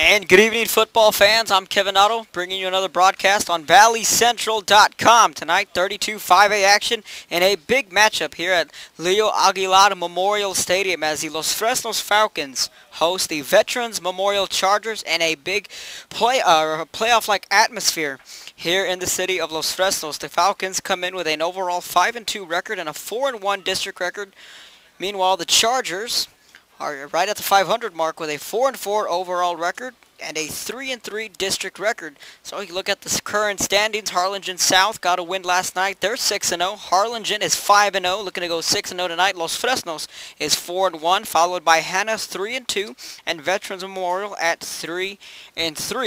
And good evening, football fans. I'm Kevin Otto, bringing you another broadcast on ValleyCentral.com. Tonight, 32 5A action in a big matchup here at Leo Aguilar Memorial Stadium as the Los Fresnos Falcons host the Veterans Memorial Chargers in a big playoff-like atmosphere here in the city of Los Fresnos. The Falcons come in with an overall 5-2 record and a 4-1 district record. Meanwhile, the Chargers are right at the 500 mark with a 4-4 overall record and a 3-3 district record. So you look at the current standings. Harlingen South got a win last night. They're 6-0. Harlingen is 5-0, looking to go 6-0 tonight. Los Fresnos is 4-1, followed by Hannah's 3-2, and Veterans Memorial at 3-3.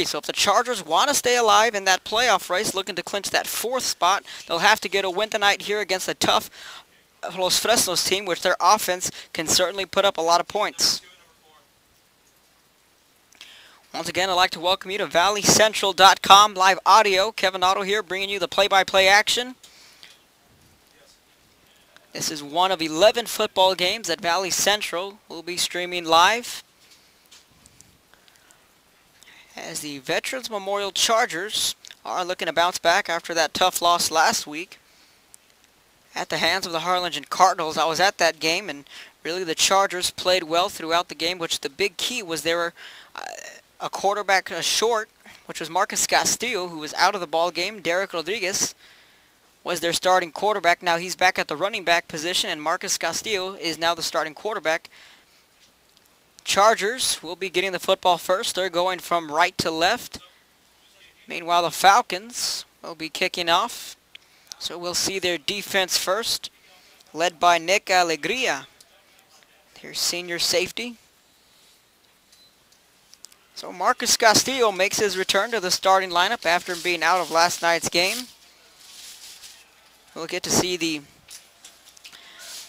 So if the Chargers want to stay alive in that playoff race, looking to clinch that 4th spot, they'll have to get a win tonight here against a tough Los Fresnos team, which their offense can certainly put up a lot of points. Once again, I'd like to welcome you to ValleyCentral.com live audio. Kevin Otto here, bringing you the play-by-play action. This is one of 11 football games that Valley Central will be streaming live, as the Veterans Memorial Chargers are looking to bounce back after that tough loss last week at the hands of the Harlingen Cardinals. I was at that game, and really the Chargers played well throughout the game, which the big key was they were a quarterback short, which was Marcus Castillo, who was out of the ball game. Derek Rodriguez was their starting quarterback. Now he's back at the running back position, and Marcus Castillo is now the starting quarterback. Chargers will be getting the football first. They're going from right to left. Meanwhile, the Falcons will be kicking off. So we'll see their defense first, led by Nick Alegria, their senior safety. So Marcus Castillo makes his return to the starting lineup after being out of last night's game. We'll get to see the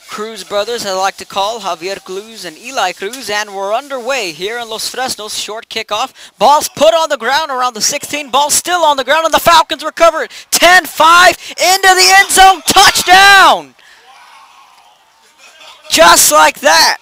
Cruz brothers, I like to call, Javier Cruz and Eli Cruz, and we're underway here in Los Fresnos. Short kickoff. Ball's put on the ground around the 16. Ball still on the ground, and the Falcons recover it. 10-5 into the end zone. Touchdown! Just like that.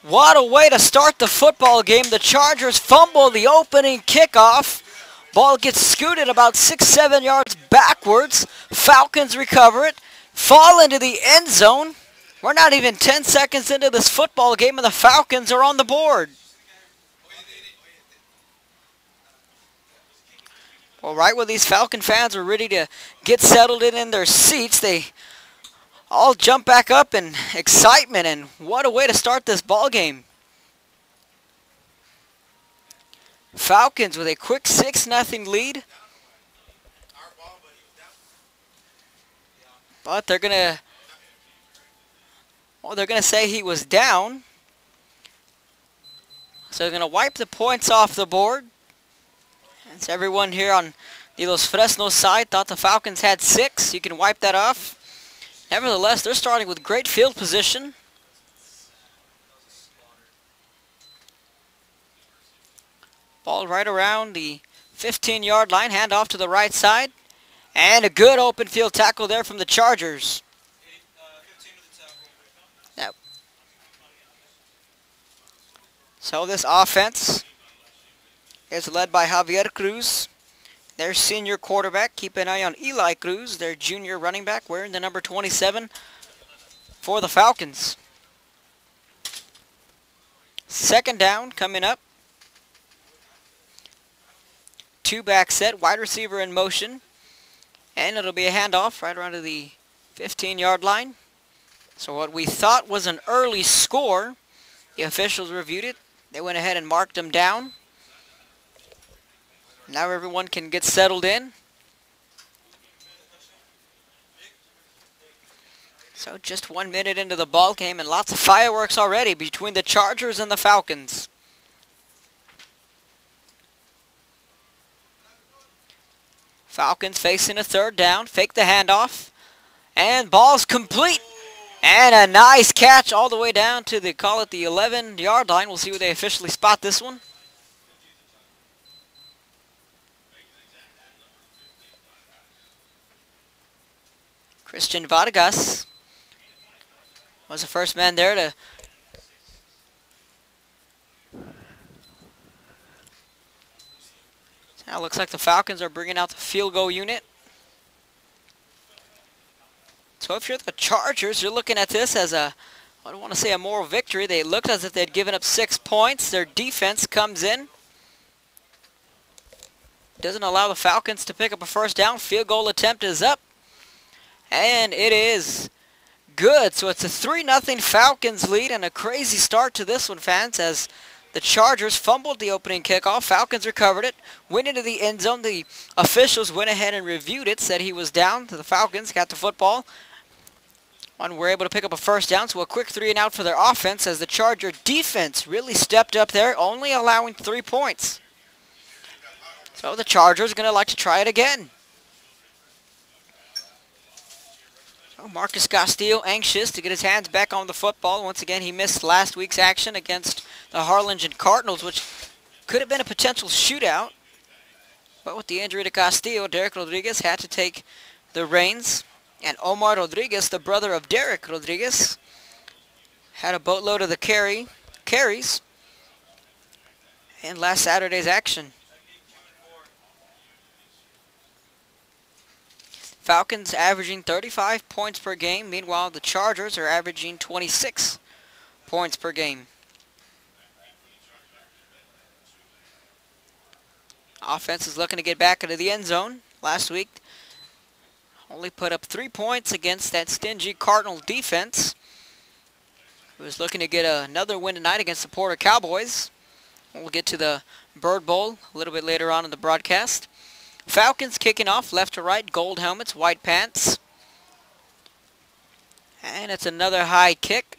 What a way to start the football game. The Chargers fumble the opening kickoff. Ball gets scooted about 6-7 yards backwards. Falcons recover it, fall into the end zone. We're not even 10 seconds into this football game, and the Falcons are on the board. Well, right when these Falcon fans are ready to get settled in their seats, they all jump back up in excitement, and what a way to start this ball game. Falcons with a quick 6-0 lead. But they're gonna say he was down. So they're gonna wipe the points off the board. As everyone here on the Los Fresnos side thought the Falcons had 6. You can wipe that off. Nevertheless, they're starting with great field position. Ball right around the 15-yard line. Hand off to the right side. And a good open field tackle there from the Chargers. Yep. So this offense is led by Javier Cruz, their senior quarterback. Keep an eye on Eli Cruz, their junior running back, wearing the number 27 for the Falcons. Second down coming up. 2-back set, wide receiver in motion. And it'll be a handoff right around to the 15-yard line. So what we thought was an early score, the officials reviewed it. They went ahead and marked them down. Now everyone can get settled in. So just 1 minute into the ball game, and lots of fireworks already between the Chargers and the Falcons. Falcons facing a third down. Fake the handoff. And ball's complete. And a nice catch all the way down to the, call it the 11-yard line. We'll see where they officially spot this one. Christian Vargas was the first man there to now looks like the Falcons are bringing out the field goal unit. So if you're the Chargers, you're looking at this as a, I don't want to say a moral victory. They looked as if they'd given up 6 points. Their defense comes in. Doesn't allow the Falcons to pick up a first down. Field goal attempt is up. And it is good. So it's a 3-0 Falcons lead, and a crazy start to this one, fans, as the Chargers fumbled the opening kickoff. Falcons recovered it, went into the end zone. The officials went ahead and reviewed it, said he was down. The Falcons got the football and were able to pick up a first down. So a quick 3-and-out for their offense, as the Charger defense really stepped up there, only allowing 3 points. So the Chargers are going to like to try it again. So Marcus Castillo anxious to get his hands back on the football. Once again, he missed last week's action against the Harlingen Cardinals, which could have been a potential shootout. But with the injury to Castillo, Derek Rodriguez had to take the reins. And Omar Rodriguez, the brother of Derek Rodriguez, had a boatload of the carries in last Saturday's action. Falcons averaging 35 points per game. Meanwhile, the Chargers are averaging 26 points per game. Offense is looking to get back into the end zone. Last week, only put up 3 points against that stingy Cardinal defense. He was looking to get another win tonight against the Porter Cowboys. We'll get to the Bird Bowl a little bit later on in the broadcast. Falcons kicking off left to right, gold helmets, white pants. And it's another high kick.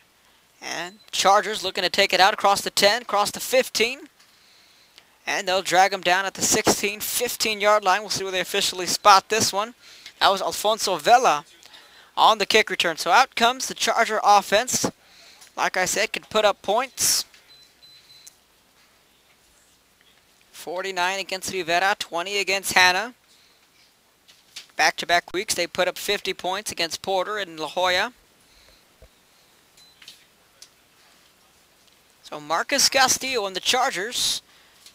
And Chargers looking to take it out across the 10, across the 15. And they'll drag them down at the 16, 15-yard line. We'll see where they officially spot this one. That was Alfonso Vela on the kick return. So out comes the Charger offense. Like I said, can put up points. 49 against Rivera, 20 against Hanna. Back-to-back weeks, they put up 50 points against Porter and La Jolla. So Marcus Castillo and the Chargers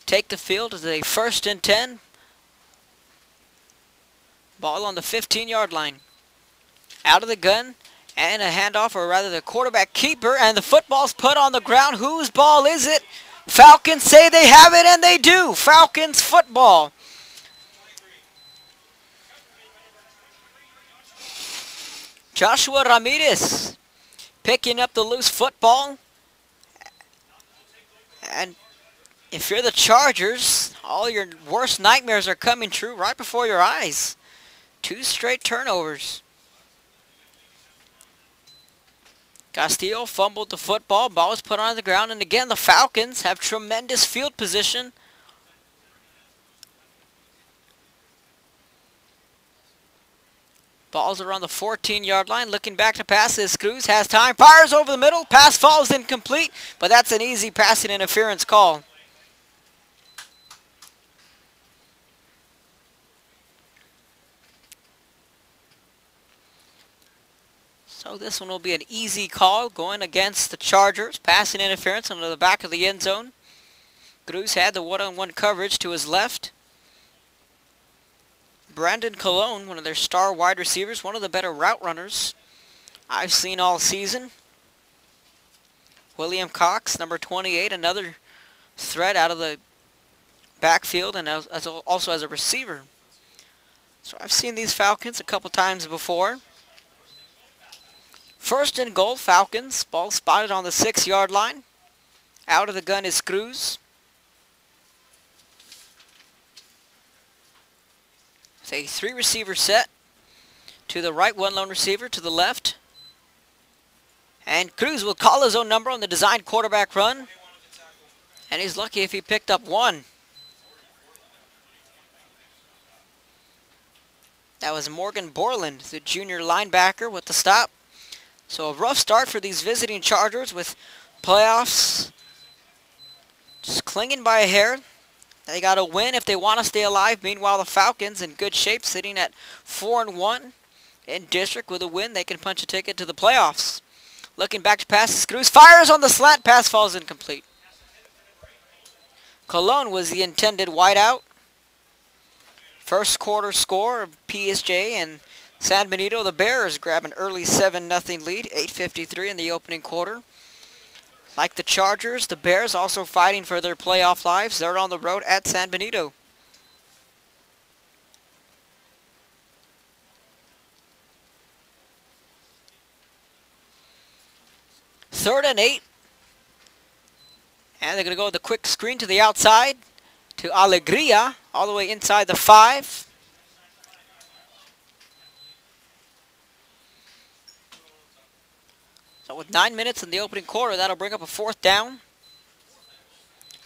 take the field as a 1st and 10. Ball on the 15-yard line. Out of the gun, and a handoff, or rather the quarterback keeper, and the football's put on the ground. Whose ball is it? Falcons say they have it, and they do. Falcons football. Joshua Ramirez picking up the loose football. And if you're the Chargers, all your worst nightmares are coming true right before your eyes. 2 straight turnovers. Castillo fumbled the football. Ball was put on the ground. And again, the Falcons have tremendous field position. Ball's around the 14-yard line. Looking back to pass. This Cruz has time. Fires over the middle. Pass falls incomplete. But that's an easy passing interference call. So this one will be an easy call going against the Chargers. Passing interference under the back of the end zone. Cruz had the one-on-one coverage to his left. Brandon Colon, one of their star wide receivers, one of the better route runners I've seen all season. William Cox, number 28, another threat out of the backfield and also as a receiver. So I've seen these Falcons a couple times before. 1st and goal, Falcons. Ball spotted on the 6-yard line. Out of the gun is Cruz. It's a 3-receiver set. To the right, 1 lone receiver. To the left. And Cruz will call his own number on the designed quarterback run. And he's lucky if he picked up 1. That was Morgan Borland, the junior linebacker, with the stop. So a rough start for these visiting Chargers with playoffs just clinging by a hair. They got to win if they want to stay alive. Meanwhile, the Falcons in good shape, sitting at 4-1. in district with a win, they can punch a ticket to the playoffs. Looking back to pass, Cruz fires on the slant, pass falls incomplete. Colon was the intended wideout. First quarter score of PSJ and San Benito. The Bears grab an early 7-0 lead, 8:53 in the opening quarter. Like the Chargers, the Bears also fighting for their playoff lives. They're on the road at San Benito. Third and 8. And they're going to go with a quick screen to the outside to Alegria, all the way inside the 5. So with 9 minutes in the opening quarter, that'll bring up a fourth down.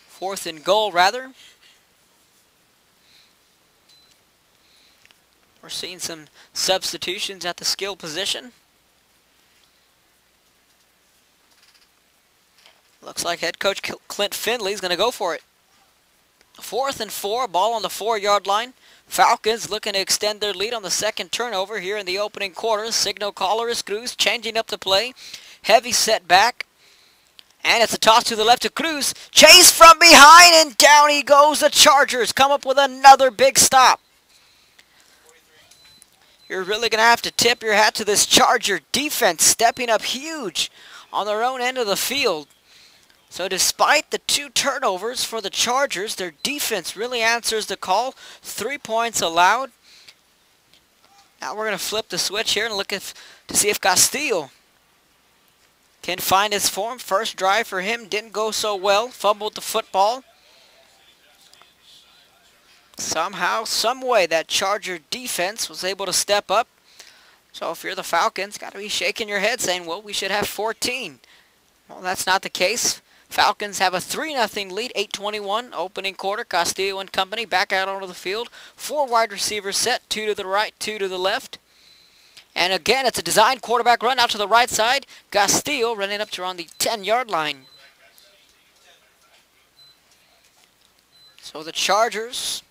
Fourth and goal, rather. We're seeing some substitutions at the skill position. Looks like head coach Clint Finley's going to go for it. 4th and 4, ball on the 4-yard line. Falcons looking to extend their lead on the second turnover here in the opening quarter. Signal caller is Cruz, changing up the play. Heavy set back. And it's a toss to the left to Cruz. Chase from behind, and down he goes. The Chargers come up with another big stop. You're really going to have to tip your hat to this Charger defense, stepping up huge on their own end of the field. So despite the 2 turnovers for the Chargers, their defense really answers the call. 3 points allowed. Now we're going to flip the switch here and look to see if Castillo can find his form. First drive for him didn't go so well. Fumbled the football. Somehow, some way, that Charger defense was able to step up. So if you're the Falcons, got to be shaking your head saying, well, we should have 14. Well, that's not the case. Falcons have a 3-0 lead, 8:21 opening quarter. Castillo and company back out onto the field. 4 wide receivers set, 2 to the right, 2 to the left. And again, it's a designed quarterback run out to the right side. Castillo running up to around the 10-yard line. So the Chargers,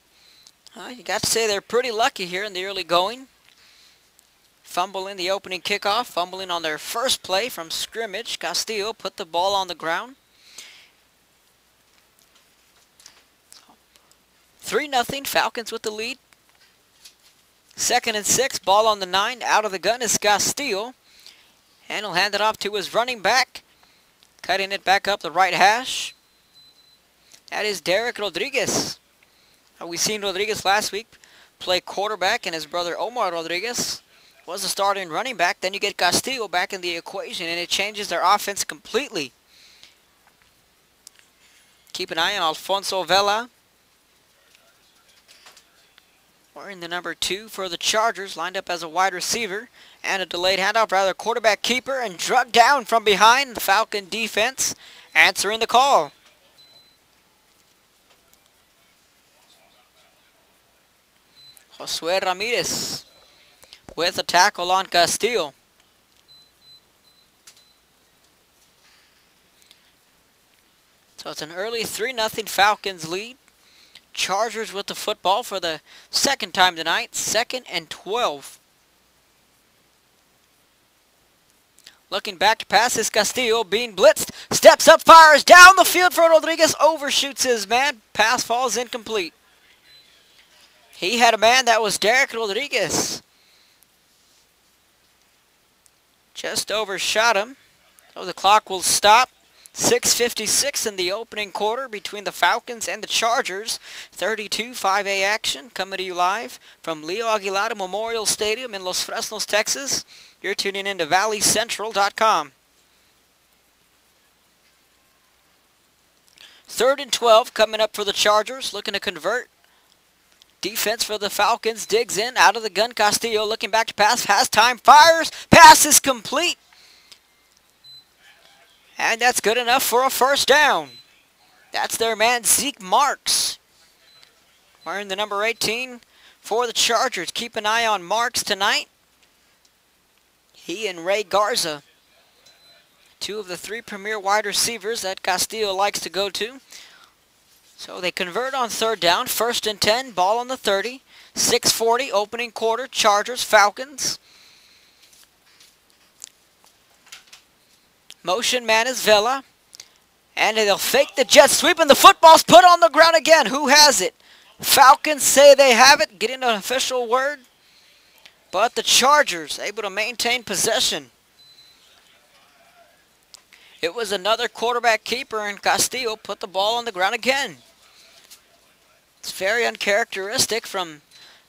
you got to say they're pretty lucky here in the early going. Fumbling the opening kickoff, fumbling on their first play from scrimmage. Castillo put the ball on the ground. 3-0, Falcons with the lead. 2nd and 6, ball on the 9. Out of the gun is Castillo. And he'll hand it off to his running back. Cutting it back up the right hash. That is Derek Rodriguez. We seen Rodriguez last week play quarterback, and his brother Omar Rodriguez was the starting running back. Then you get Castillo back in the equation, and it changes their offense completely. Keep an eye on Alfonso Vela. Wearing the number 2 for the Chargers, lined up as a wide receiver. And a delayed handoff, rather quarterback keeper, and drugged down from behind. The Falcon defense answering the call. Josue Ramirez with a tackle on Castillo. So it's an early 3-0 Falcons lead. Chargers with the football for the second time tonight. 2nd and 12. Looking back to pass is Castillo being blitzed. Steps up, fires down the field for Rodriguez. Overshoots his man. Pass falls incomplete. He had a man, that was Derek Rodriguez. Just overshot him. So the clock will stop. 6:56 in the opening quarter between the Falcons and the Chargers. 32 5A action coming to you live from Leo Aguilar Memorial Stadium in Los Fresnos, Texas. You're tuning in to ValleyCentral.com. 3rd and 12 coming up for the Chargers, looking to convert. Defense for the Falcons digs in, out of the gun. Castillo looking back to pass, has time, fires, pass is complete. And that's good enough for a first down. That's their man, Zeke Marks. Wearing the number 18 for the Chargers. Keep an eye on Marks tonight. He and Ray Garza, 2 of the 3 premier wide receivers that Castillo likes to go to. So they convert on 3rd down. 1st and 10, ball on the 30. 6:40 opening quarter, Chargers, Falcons. Motion man is Vela. And they'll fake the jet sweep, and the football's put on the ground again. Who has it? Falcons say they have it, getting an official word. But the Chargers able to maintain possession. It was another quarterback keeper, and Castillo put the ball on the ground again. It's very uncharacteristic from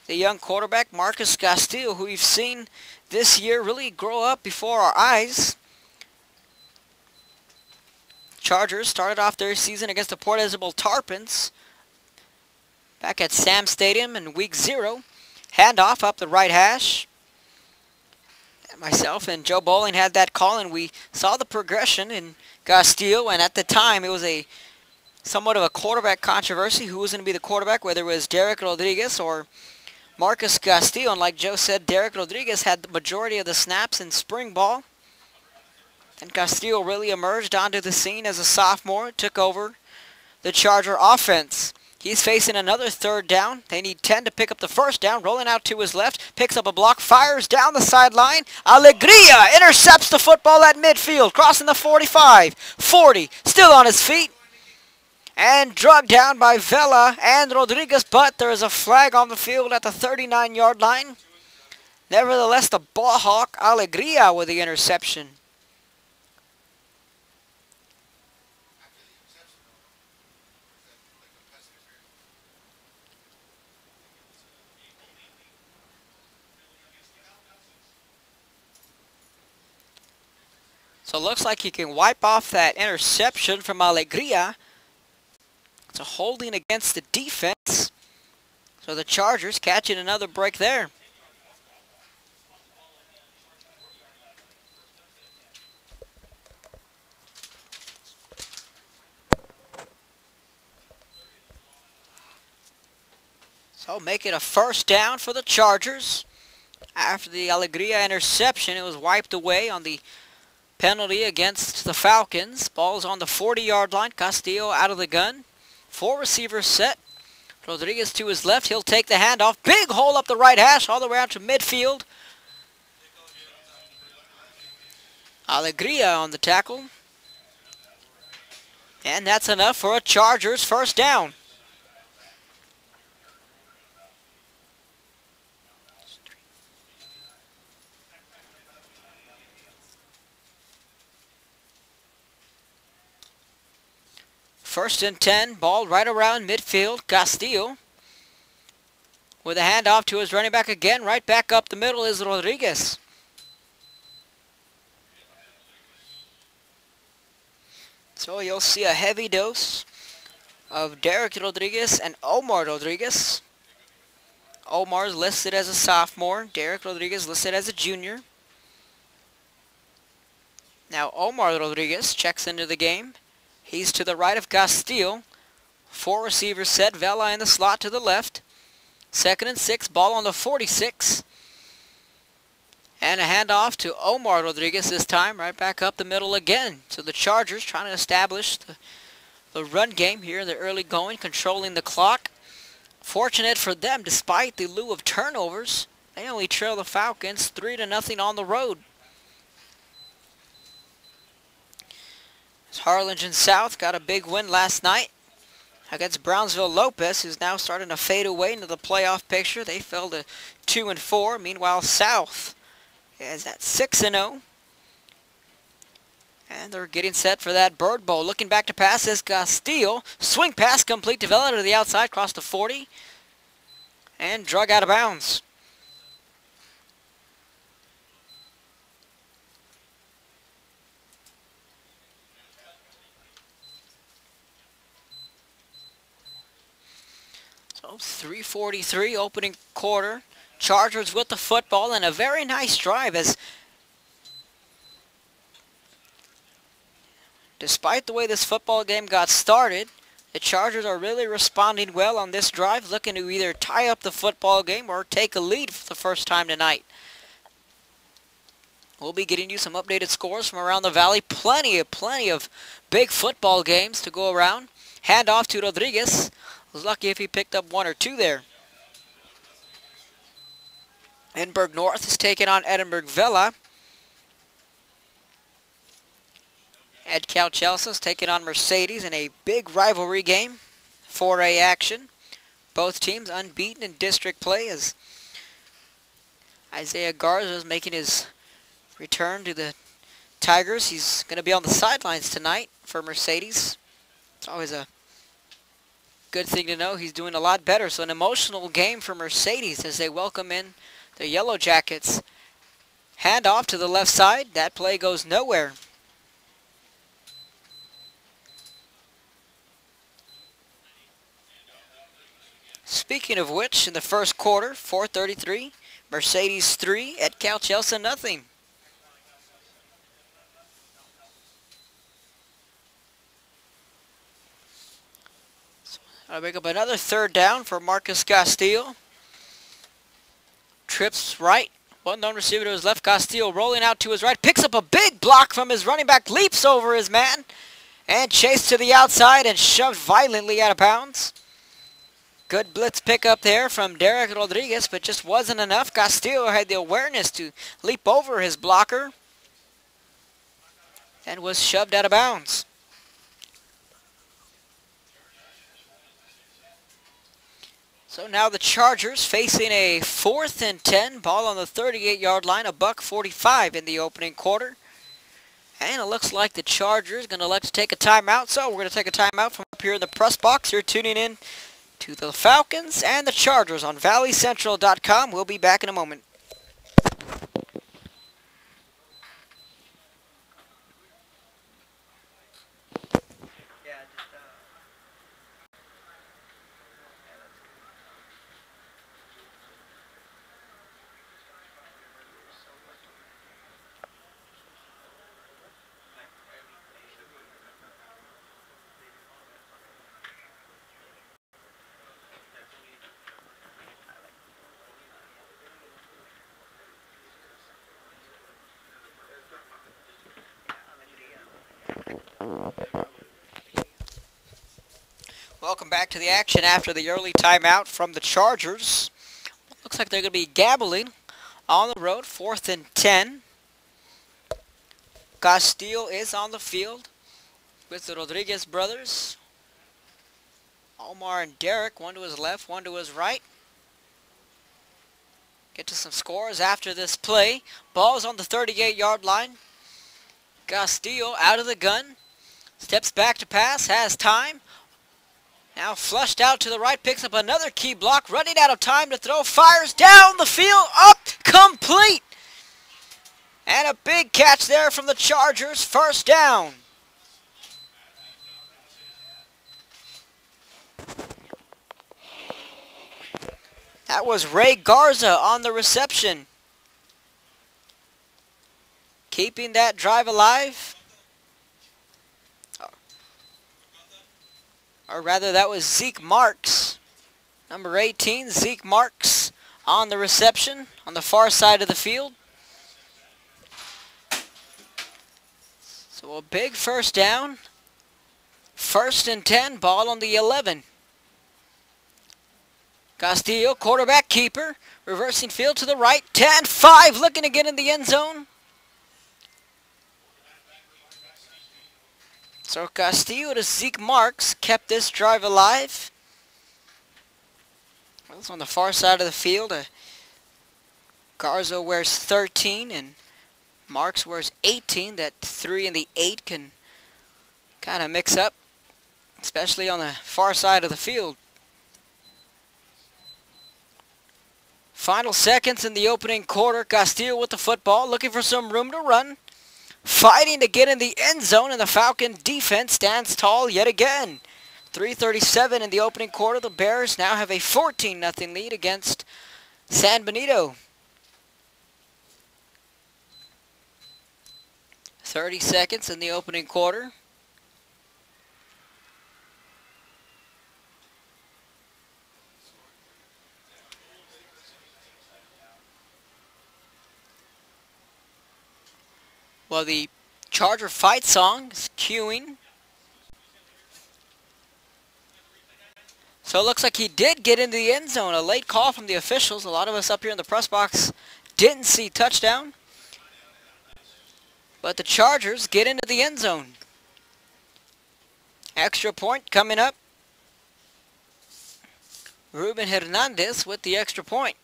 the young quarterback, Marcus Castillo, who we've seen this year really grow up before our eyes. Chargers started off their season against the Port Isabel Tarpons back at Sam Stadium in week 0. Handoff up the right hash. And myself and Joe Bowling had that call, and we saw the progression in Castillo, and at the time it was somewhat of a quarterback controversy. Who was going to be the quarterback, whether it was Derek Rodriguez or Marcus Castillo. And like Joe said, Derek Rodriguez had the majority of the snaps in spring ball. And Castillo really emerged onto the scene as a sophomore, took over the Charger offense. He's facing another 3rd down. They need 10 to pick up the 1st down. Rolling out to his left, picks up a block, fires down the sideline. Alegria intercepts the football at midfield, crossing the 45, 40, still on his feet. And drugged down by Vela and Rodriguez, but there is a flag on the field at the 39-yard line. Nevertheless, the ball hawk, Alegria, with the interception. So it looks like he can wipe off that interception from Alegria. It's a holding against the defense. So the Chargers catching another break there. So make it a 1st down for the Chargers. After the Alegria interception, it was wiped away on the penalty against the Falcons. Ball's on the 40-yard line. Castillo out of the gun. 4 receivers set. Rodriguez to his left. He'll take the handoff. Big hole up the right hash all the way out to midfield. Alegria on the tackle. And that's enough for a Chargers 1st down. First and 10, ball right around midfield. Castillo with a handoff to his running back again. Right back up the middle is Rodriguez. So you'll see a heavy dose of Derek Rodriguez and Omar Rodriguez. Omar's listed as a sophomore. Derek Rodriguez listed as a junior. Now Omar Rodriguez checks into the game. He's to the right of Castillo. 4 receivers set. Vela in the slot to the left. 2nd and 6. Ball on the 46. And a handoff to Omar Rodriguez this time. Right back up the middle again. So the Chargers trying to establish the run game here in the early going. Controlling the clock. Fortunate for them, despite the lieu of turnovers, they only trail the Falcons 3-0 on the road. Harlingen South got a big win last night against Brownsville Lopez, who's now starting to fade away into the playoff picture. They fell to 2-4. Meanwhile, South is at 6-0. And they're getting set for that Bird Bowl. Looking back to pass is Castillo. Swing pass complete to Vela to the outside, cross the 40. And drug out of bounds. So 3:43 opening quarter. Chargers with the football and a very nice drive as despite the way this football game got started, the Chargers are really responding well on this drive, looking to either tie up the football game or take a lead for the first time tonight. We'll be getting you some updated scores from around the valley. Plenty of big football games to go around. Hand off to Rodriguez. Was lucky if he picked up 1 or 2 there. Edinburgh North is taking on Edinburgh Vela. Ed Calchelsa's taking on Mercedes in a big rivalry game. 4A action. Both teams unbeaten in district play as Isaiah Garza is making his return to the Tigers. He's going to be on the sidelines tonight for Mercedes. It's always a good thing to know. He's doing a lot better. So an emotional game for Mercedes as they welcome in the Yellow Jackets. Hand off to the left side. That play goes nowhere. Speaking of which, in the first quarter, 4:33, Mercedes 3, at Calchelsa nothing. So I'll make up another third down for Marcus Castillo. Trips right. One down receiver to his left. Castillo rolling out to his right. Picks up a big block from his running back. Leaps over his man. And chased to the outside and shoved violently out of bounds. Good blitz pickup there from Derek Rodriguez, but just wasn't enough. Castillo had the awareness to leap over his blocker and was shoved out of bounds. So now the Chargers facing a 4th and 10, ball on the 38-yard line, $1:45 in the opening quarter. And it looks like the Chargers going to elect to take a timeout, so we're going to take a timeout from up here in the press box. You're tuning in to the Falcons and the Chargers on ValleyCentral.com. We'll be back in a moment. Welcome back to the action after the early timeout from the Chargers. Looks like they're going to be gabbling on the road, 4th and 10. Castillo is on the field with the Rodriguez brothers. Omar and Derek, one to his left, one to his right. Get to some scores after this play. Ball's on the 38-yard line. Castillo out of the gun. Steps back to pass, has time. Now flushed out to the right, picks up another key block, running out of time to throw, fires down the field, up, complete. And a big catch there from the Chargers, first down. That was Ray Garza on the reception. Keeping that drive alive. Or rather, that was Zeke Marks. Number 18, Zeke Marks on the reception on the far side of the field. So a big first down. 1st and 10, ball on the 11. Castillo, quarterback keeper, reversing field to the right. 10-5, looking to get in the end zone. So Castillo to Zeke Marks kept this drive alive. Well, it's on the far side of the field. Garza wears 13 and Marks wears 18. That 3 and the 8 can kind of mix up, especially on the far side of the field. Final seconds in the opening quarter. Castillo with the football, looking for some room to run. Fighting to get in the end zone, and the Falcon defense stands tall yet again. 3:37 in the opening quarter. The Bears now have a 14-0 lead against San Benito. 30 seconds in the opening quarter. Well, the Charger fight song is cueing. So it looks like he did get into the end zone. A late call from the officials. A lot of us up here in the press box didn't see touchdown. But the Chargers get into the end zone. Extra point coming up. Ruben Hernandez with the extra point.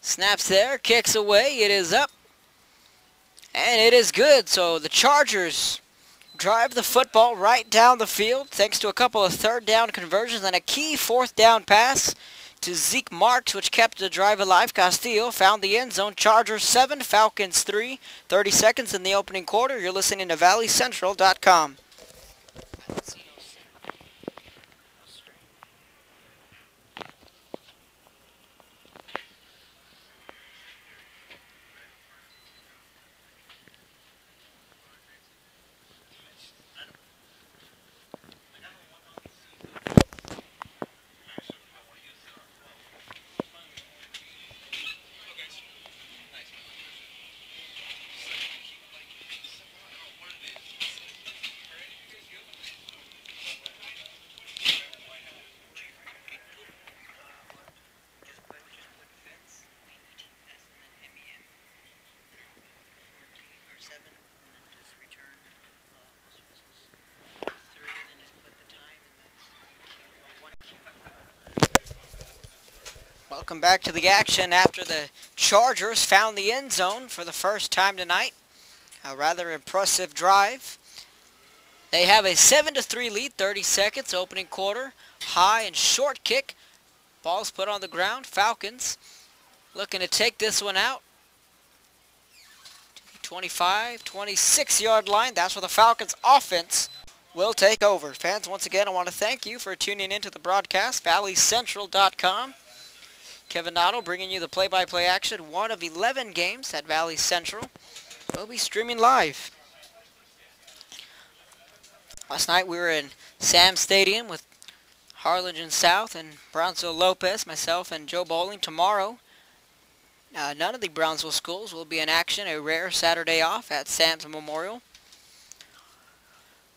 Snaps there, kicks away, it is up. And it is good, so the Chargers drive the football right down the field thanks to a couple of third down conversions and a key fourth down pass to Zeke Marks, which kept the drive alive. Castillo found the end zone. Chargers 7, Falcons 3. 30 seconds in the opening quarter. You're listening to ValleyCentral.com. Welcome back to the action after the Chargers found the end zone for the first time tonight. A rather impressive drive. They have a 7-3 lead, 30 seconds, opening quarter. High and short kick. Ball's put on the ground. Falcons looking to take this one out. 25, 26-yard line. That's where the Falcons offense will take over. Fans, once again, I want to thank you for tuning into the broadcast. ValleyCentral.com. Kevin Otto bringing you the play-by-play action. One of 11 games at Valley Central. We'll be streaming live. Last night we were in Sam Stadium with Harlingen South and Brownsville Lopez, myself and Joe Bowling. Tomorrow, none of the Brownsville schools will be in action. A rare Saturday off at Sam's Memorial.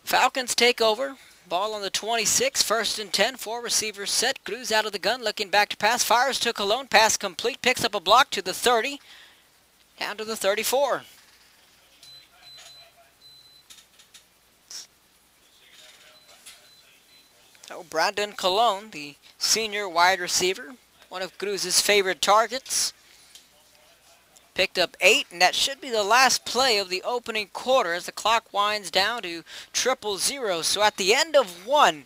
Falcons take over. Ball on the 26, 1st and 10, 4 receivers set. Cruz out of the gun, looking back to pass. Fires to Colon, pass complete. Picks up a block to the 30, down to the 34. So Brandon Colon, the senior wide receiver, one of Cruz's favorite targets. Picked up 8, and that should be the last play of the opening quarter as the clock winds down to 0-0. So at the end of 1,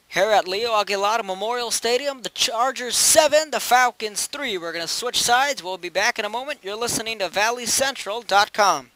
here at Leo Aguilar Memorial Stadium, the Chargers 7, the Falcons 3. We're going to switch sides. We'll be back in a moment. You're listening to ValleyCentral.com.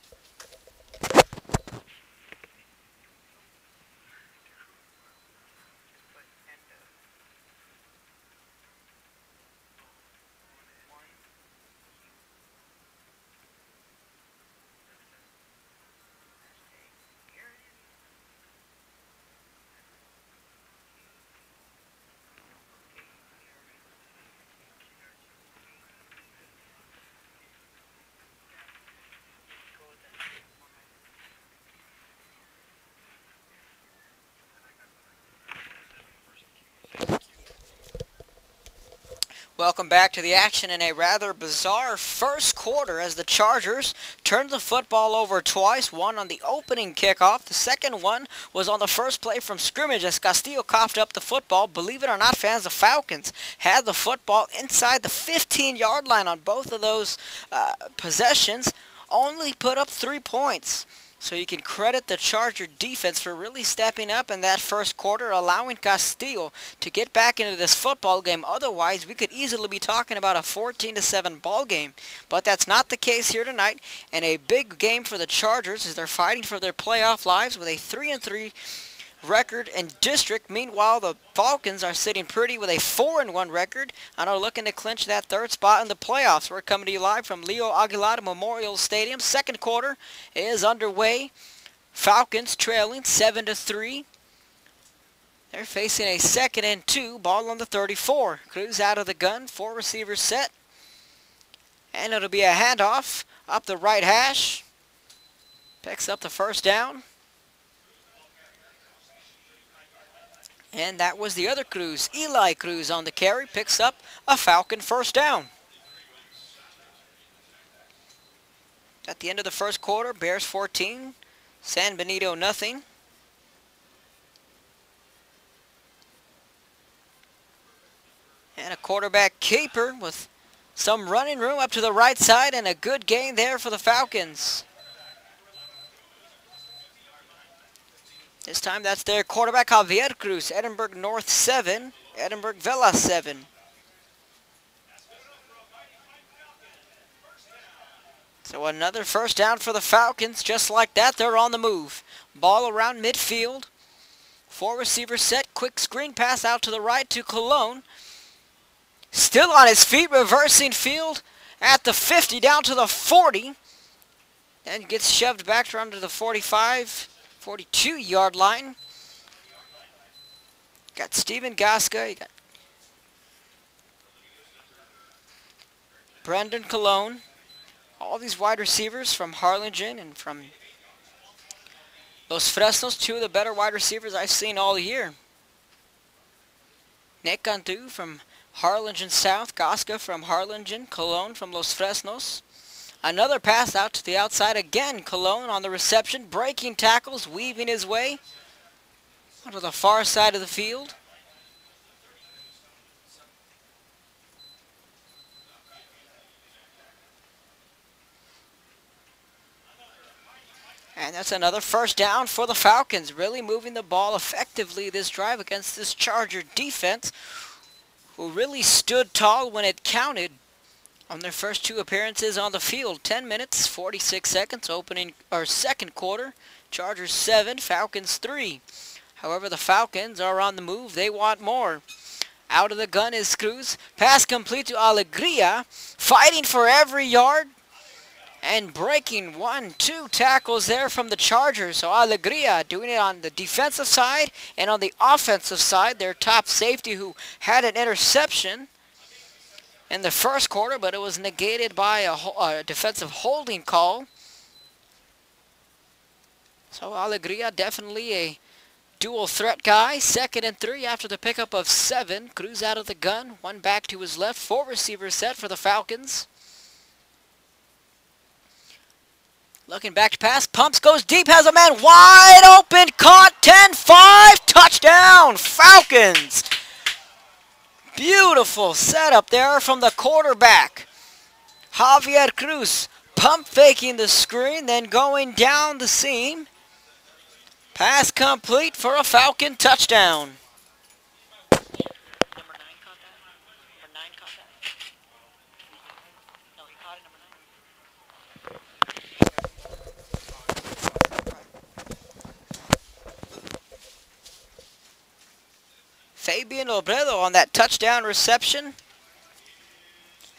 Welcome back to the action in a rather bizarre first quarter as the Chargers turned the football over twice, one on the opening kickoff. The second one was on the first play from scrimmage as Castillo coughed up the football. Believe it or not, fans, the Falcons had the football inside the 15-yard line on both of those possessions, only put up 3 points. So you can credit the Charger defense for really stepping up in that first quarter, allowing Castillo to get back into this football game. Otherwise, we could easily be talking about a 14-7 ball game. But that's not the case here tonight. And a big game for the Chargers as they're fighting for their playoff lives with a 3-3 record in district. Meanwhile, the Falcons are sitting pretty with a 4-1 record and are looking to clinch that third spot in the playoffs. We're coming to you live from Leo Aguilar Memorial Stadium. Second quarter is underway. Falcons trailing 7-3. They're facing a 2nd and 2. Ball on the 34. Cruz out of the gun. 4 receivers set. And it'll be a handoff up the right hash. Picks up the first down. And that was the other Cruz. Eli Cruz on the carry. Picks up a Falcon first down. At the end of the first quarter, Bears 14, San Benito nothing. quarterback keeper with some running room up to the right side, and a good gain there for the Falcons. This time that's their quarterback, Javier Cruz. Edinburgh North 7, Edinburgh Vela 7. So another first down for the Falcons. Just like that, they're on the move. Ball around midfield. 4 receivers set. Quick screen pass out to the right to Cologne. Still on his feet, reversing field at the 50, down to the 40. And gets shoved back around to the 45, 42-yard line. Got Steven Gasca. You got Brendan Cologne. All these wide receivers from Harlingen and from Los Fresnos, 2 of the better wide receivers I've seen all year. Nick Cantu from Harlingen South, Gasca from Harlingen, Cologne from Los Fresnos. Another pass out to the outside again. Cologne on the reception, breaking tackles, weaving his way onto the far side of the field. And that's another first down for the Falcons, really moving the ball effectively this drive against this Charger defense, who really stood tall when it counted on their first 2 appearances on the field. 10 minutes, 46 seconds, second quarter. Chargers 7, Falcons 3. However, the Falcons are on the move. They want more. Out of the gun is Cruz. Pass complete to Alegria, fighting for every yard. And breaking 1-2 tackles there from the Chargers. So Alegria doing it on the defensive side and on the offensive side. Their top safety, who had an interception in the first quarter, but it was negated by a defensive holding call. So Alegria definitely a dual threat guy. 2nd and 3 after the pickup of 7. Cruz out of the gun. 1 back to his left. 4 receivers set for the Falcons. Looking back to pass, pumps, goes deep, has a man wide open, caught, 10-5, touchdown, Falcons. Beautiful setup there from the quarterback. Javier Cruz pump faking the screen, then going down the seam. Pass complete for a Falcon touchdown. Fabian Obredo on that touchdown reception.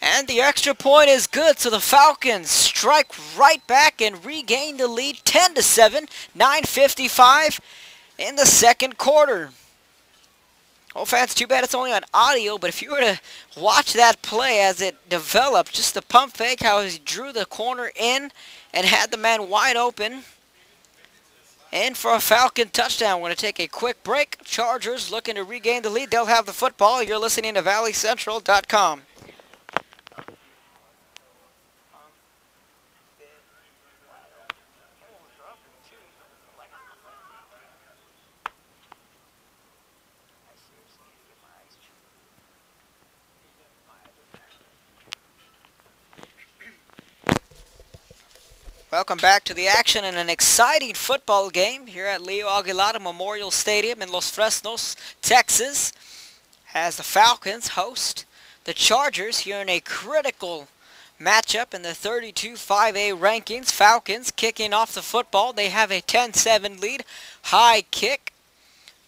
And the extra point is good, so the Falcons strike right back and regain the lead 10-7, 9:55 in the second quarter. Oh, fans, too bad it's only on audio, but if you were to watch that play as it developed, just the pump fake, how he drew the corner in and had the man wide open. And for a Falcon touchdown, we're going to take a quick break. Chargers looking to regain the lead. They'll have the football. You're listening to ValleyCentral.com. Welcome back to the action in an exciting football game here at Leo Aguilar Memorial Stadium in Los Fresnos, Texas, as the Falcons host the Chargers here in a critical matchup in the 32 5A rankings. Falcons kicking off the football. They have a 10-7 lead. High kick.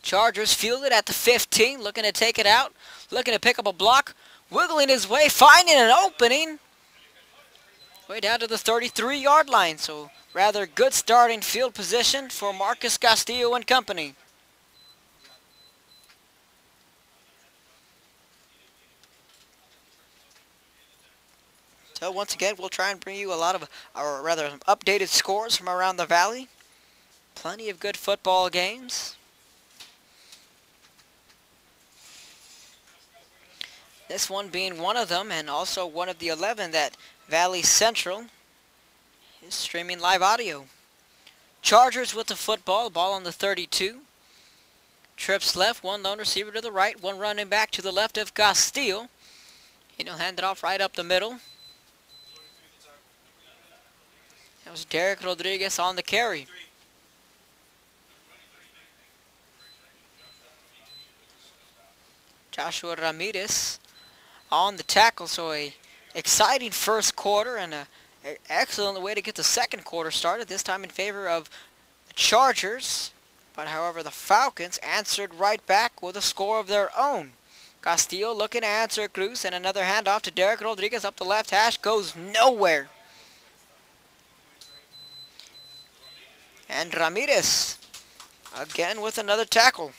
Chargers field it at the 15, looking to take it out, looking to pick up a block, wiggling his way, finding an opening. Way down to the 33-yard line, so rather good starting field position for Marcus Castillo and company. So once again, we'll try and bring you a lot of, or rather updated scores from around the valley. Plenty of good football games. This one being one of them, and also one of the 11 that Valley Central is streaming live audio. Chargers with the football, ball on the 32. Trips left, 1 lone receiver to the right, 1 running back to the left of Castillo. And he'll hand it off right up the middle. That was Derek Rodriguez on the carry. Joshua Ramirez on the tackle. So a exciting first quarter and an excellent way to get the second quarter started. This time in favor of the Chargers. But however, the Falcons answered right back with a score of their own. Castillo looking to answer Cruz, and another handoff to Derek Rodriguez up the left hash. Goes nowhere. And Ramirez again with another tackle.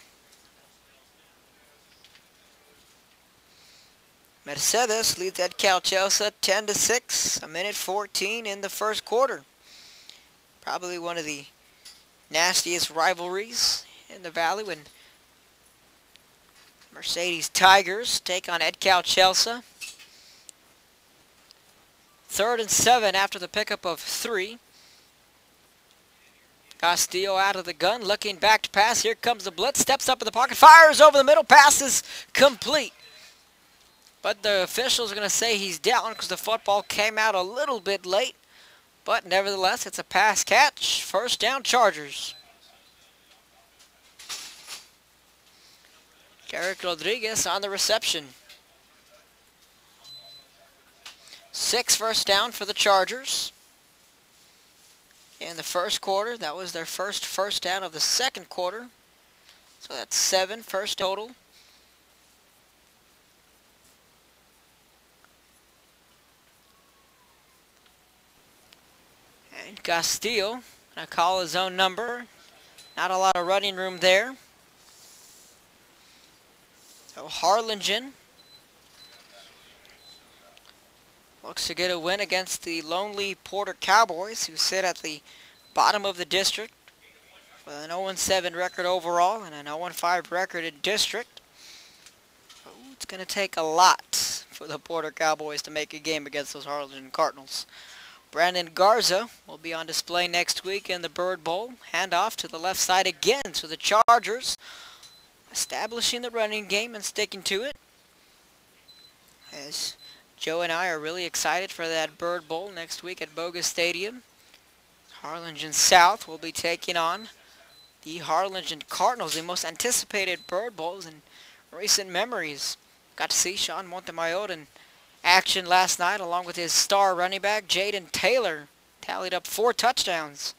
Mercedes leads at Calchelsea 10-6, a minute 14 in the first quarter. Probably one of the nastiest rivalries in the Valley when Mercedes Tigers take on Ed Calchelsea. 3rd and 7 after the pickup of 3. Castillo out of the gun, looking back to pass. Here comes the blitz, steps up in the pocket, fires over the middle, pass is complete. But the officials are going to say he's down because the football came out a little bit late. But nevertheless, it's a pass catch. First down, Chargers. Derek Rodriguez on the reception. 6 first down for the Chargers. In the first quarter, that was their first down of the second quarter. So that's 7 first total. And Castillo, gonna call his own number. Not a lot of running room there. So Harlingen looks to get a win against the lonely Porter Cowboys, who sit at the bottom of the district with an 0-7 record overall and an 0-5 record in district. It's going to take a lot for the Porter Cowboys to make a game against those Harlingen Cardinals. Brandon Garza will be on display next week in the Bird Bowl. Handoff to the left side again. So the Chargers establishing the running game and sticking to it. As Joe and I are really excited for that Bird Bowl next week at Bogus Stadium. Harlingen South will be taking on the Harlingen Cardinals, the most anticipated Bird Bowls in recent memories. Got to see Sean Montemayor in action last night along with his star running back Jaden Taylor. Tallied up 4 touchdowns.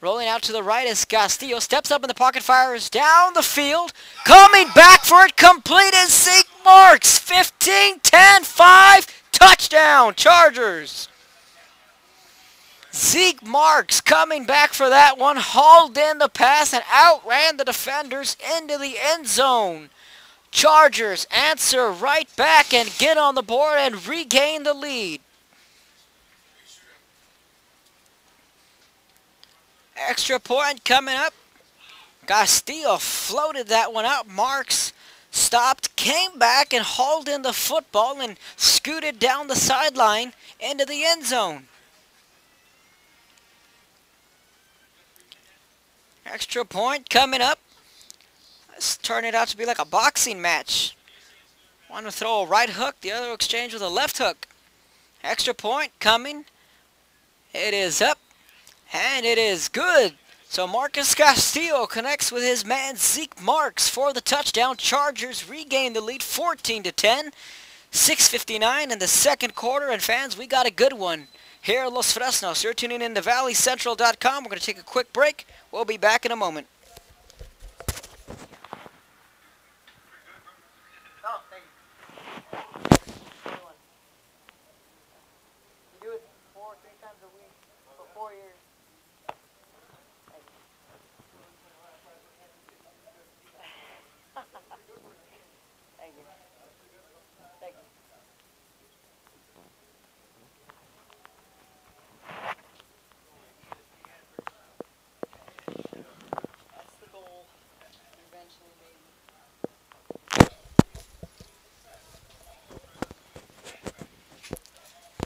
Rolling out to the right as Castillo steps up in the pocket, fires down the field. Coming back for it, complete is Zeke Marks. 15, 10, 5, touchdown, Chargers. Zeke Marks coming back for that one, hauled in the pass and outran the defenders into the end zone. Chargers answer right back and get on the board and regain the lead. Extra point coming up. Castillo floated that one out. Marks stopped, came back and hauled in the football and scooted down the sideline into the end zone. Extra point coming up. Let's turn it out to be like a boxing match. One will throw a right hook, the other will exchange with a left hook. Extra point coming. It is up. And it is good. So Marcus Castillo connects with his man Zeke Marks for the touchdown. Chargers regain the lead 14-10. 6:59 in the second quarter. And fans, we got a good one here at Los Fresnos. You're tuning in to ValleyCentral.com. We're going to take a quick break. We'll be back in a moment.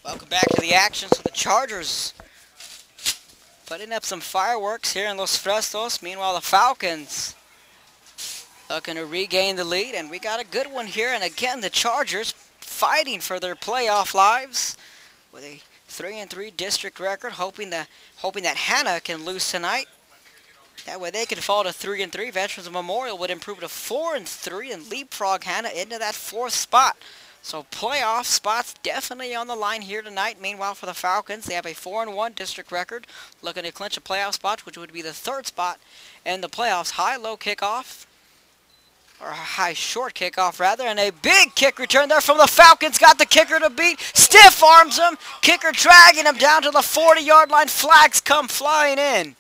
Welcome back to the action. So the Chargers putting up some fireworks here in Los Fresnos. Meanwhile, the Falcons looking to regain the lead. And we got a good one here. And again, the Chargers fighting for their playoff lives with a 3-3 district record, hoping that Hannah can lose tonight. That way they can fall to 3-3. Veterans Memorial would improve to 4-3 and leapfrog Hannah into that 4th spot. So playoff spots definitely on the line here tonight. Meanwhile, for the Falcons, they have a 4-1 district record, looking to clinch a playoff spot, which would be the 3rd spot in the playoffs. High-low kickoff, or a high-short kickoff, rather, and a big kick return there from the Falcons. Got the kicker to beat, stiff arms him, kicker dragging him down to the 40-yard line. Flags come flying in.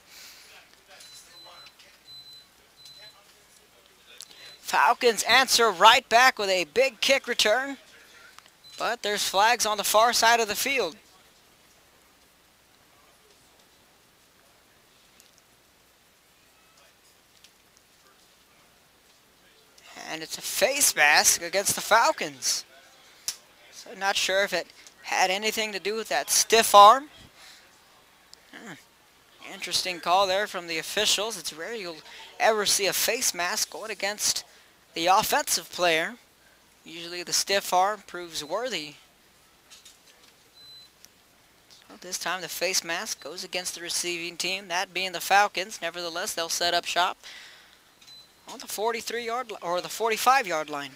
Falcons answer right back with a big kick return. But there's flags on the far side of the field. And it's a face mask against the Falcons. So not sure if it had anything to do with that stiff arm. Interesting call there from the officials. It's rare you'll ever see a face mask going against the offensive player. Usually the stiff arm proves worthy. So this time the face mask goes against the receiving team, that being the Falcons. Nevertheless, they'll set up shop on the 43-yard or the 45-yard line.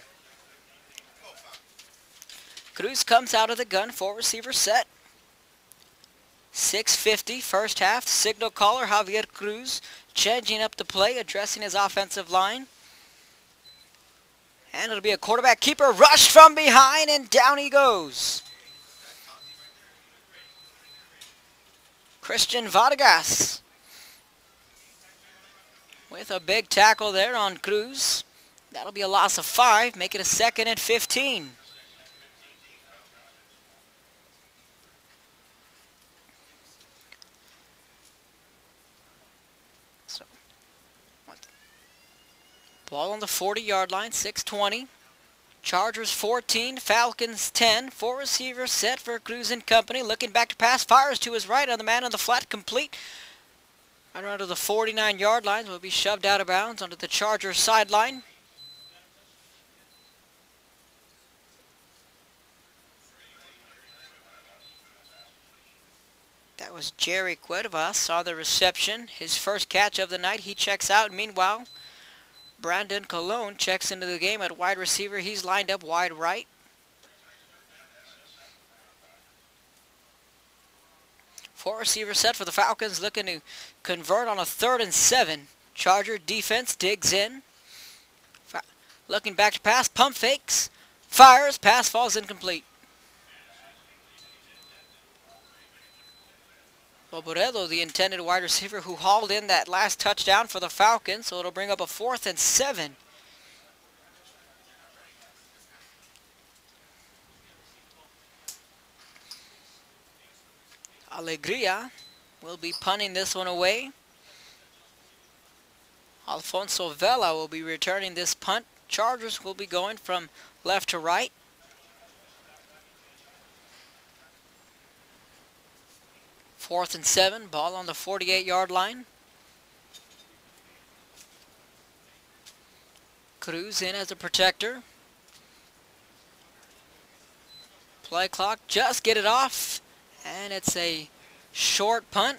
Cruz comes out of the gun, 4-receiver set. 6:50 first half. Signal caller Javier Cruz changing up the play, addressing his offensive line. And it'll be a quarterback keeper rush from behind, and down he goes. Christian Vargas with a big tackle there on Cruz. That'll be a loss of 5, make it a 2nd and 15. Ball on the 40-yard line, 6:20. Chargers 14, Falcons 10. 4 receivers set for Cruz and company. Looking back to pass, fires to his right on the man on the flat, complete. Right around to the 49-yard line, will be shoved out of bounds onto the Chargers sideline. That was Jerry Cuervas, saw the reception. His first catch of the night, he checks out. Meanwhile, Brandon Colon checks into the game at wide receiver. He's lined up wide right. Four receiver set for the Falcons, looking to convert on a 3rd and 7. Charger defense digs in. Looking back to pass, pump fakes, fires, pass falls incomplete. Boboredo, the intended wide receiver who hauled in that last touchdown for the Falcons, so it'll bring up a 4th and 7. Alegria will be punting this one away. Alfonso Vela will be returning this punt. Chargers will be going from left to right. Fourth and 7, ball on the 48-yard line. Cruz in as a protector. Play clock, just get it off. And it's a short punt,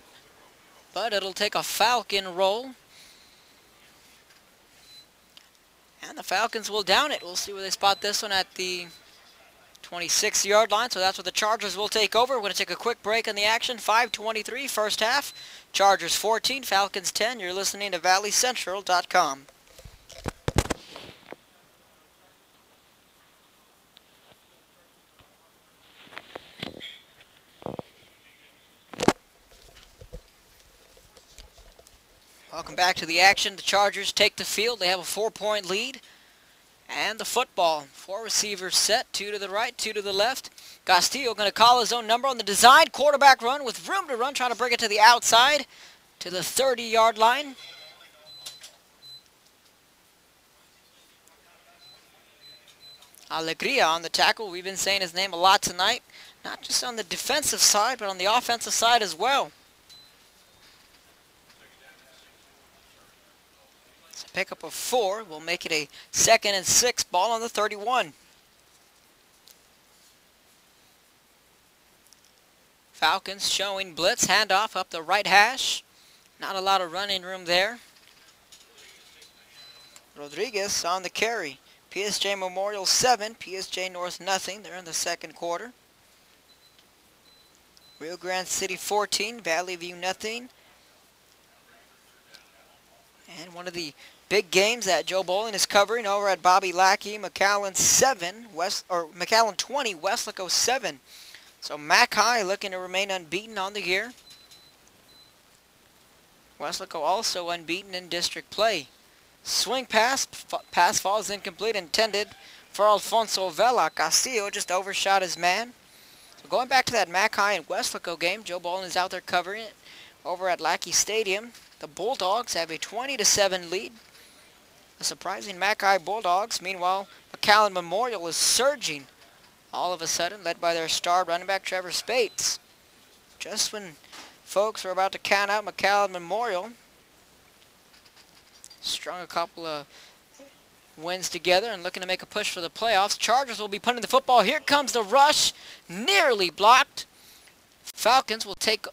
but it'll take a Falcon roll. And the Falcons will down it. We'll see where they spot this one at the 26-yard line, so that's where the Chargers will take over. We're going to take a quick break on the action. 5:23 first half. Chargers 14, Falcons 10. You're listening to ValleyCentral.com. Welcome back to the action. The Chargers take the field. They have a 4-point lead. And the football. 4 receivers set. 2 to the right, 2 to the left. Castillo going to call his own number on the designed quarterback run with room to run, trying to bring it to the outside to the 30-yard line. Alegria on the tackle. We've been saying his name a lot tonight. Not just on the defensive side, but on the offensive side as well. Pickup of 4 will make it a 2nd and 6, ball on the 31. Falcons showing blitz, handoff up the right hash. Not a lot of running room there. Rodriguez on the carry. PSJ Memorial 7, PSJ North nothing. They're in the second quarter. Rio Grande City 14, Valley View nothing. And one of the big games that Joe Bowling is covering over at Bobby Lackey, McAllen 20, Westlaco 7. So Mac High looking to remain unbeaten on the year. Westlaco also unbeaten in district play. Swing pass falls incomplete, intended for Alfonso Vela. Castillo just overshot his man. So going back to that Mac High and Westlaco game, Joe Bowling is out there covering it over at Lackey Stadium. The Bulldogs have a 20-7 lead. The surprising Mac High Bulldogs. Meanwhile, McAllen Memorial is surging all of a sudden, led by their star running back Trevor Spates. Just when folks were about to count out McAllen Memorial, strung a couple of wins together and looking to make a push for the playoffs. Chargers will be punting the football. Here comes the rush. Nearly blocked. Falcons will take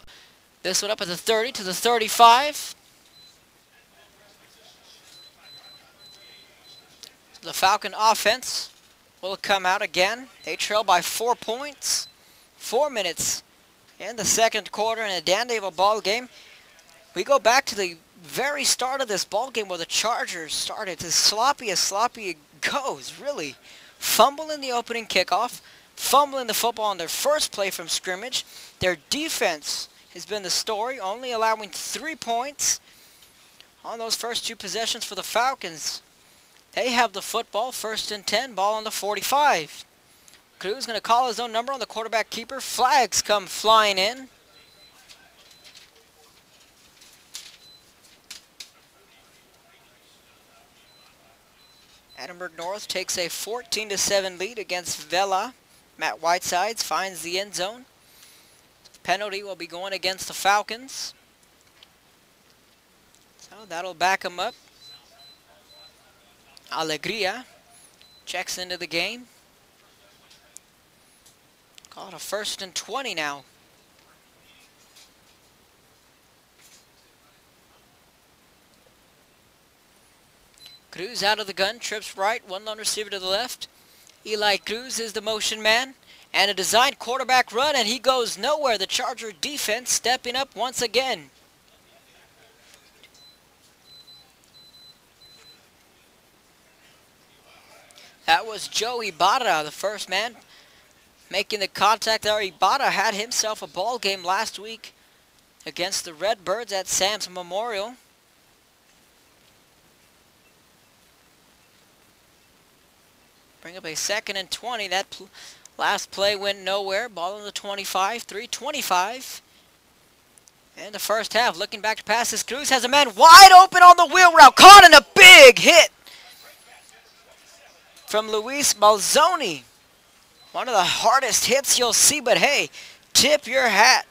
this one up at the 30 to the 35. The Falcon offense will come out again. They trail by 4 points. 4 minutes in the second quarter in a dandy of a ball game. We go back to the very start of this ball game where the Chargers started as sloppy it goes, really. Fumbling the opening kickoff, fumbling the football on their first play from scrimmage. Their defense has been the story, only allowing 3 points on those first 2 possessions for the Falcons. They have the football, 1st and 10, ball on the 45. Cruz going to call his own number on the quarterback keeper. Flags come flying in. Edinburgh North takes a 14-7 lead against Vela. Matt Whitesides finds the end zone. Penalty will be going against the Falcons. So that'll back them up. Alegria checks into the game. Call it a 1st and 20 now. Cruz out of the gun, trips right, one lone receiver to the left. Eli Cruz is the motion man. And a designed quarterback run, and he goes nowhere. The Charger defense stepping up once again. That was Joe Ibarra, the first man making the contact there. Ibarra had himself a ball game last week against the Redbirds at Sam's Memorial. Bring up a 2nd and 20. That last play went nowhere. Ball on the 25, 3:25. And the first half, looking back to pass this. Cruz has a man wide open on the wheel route. Caught in a big hit from Luis Balzoni. One of the hardest hits you'll see, but hey, tip your hat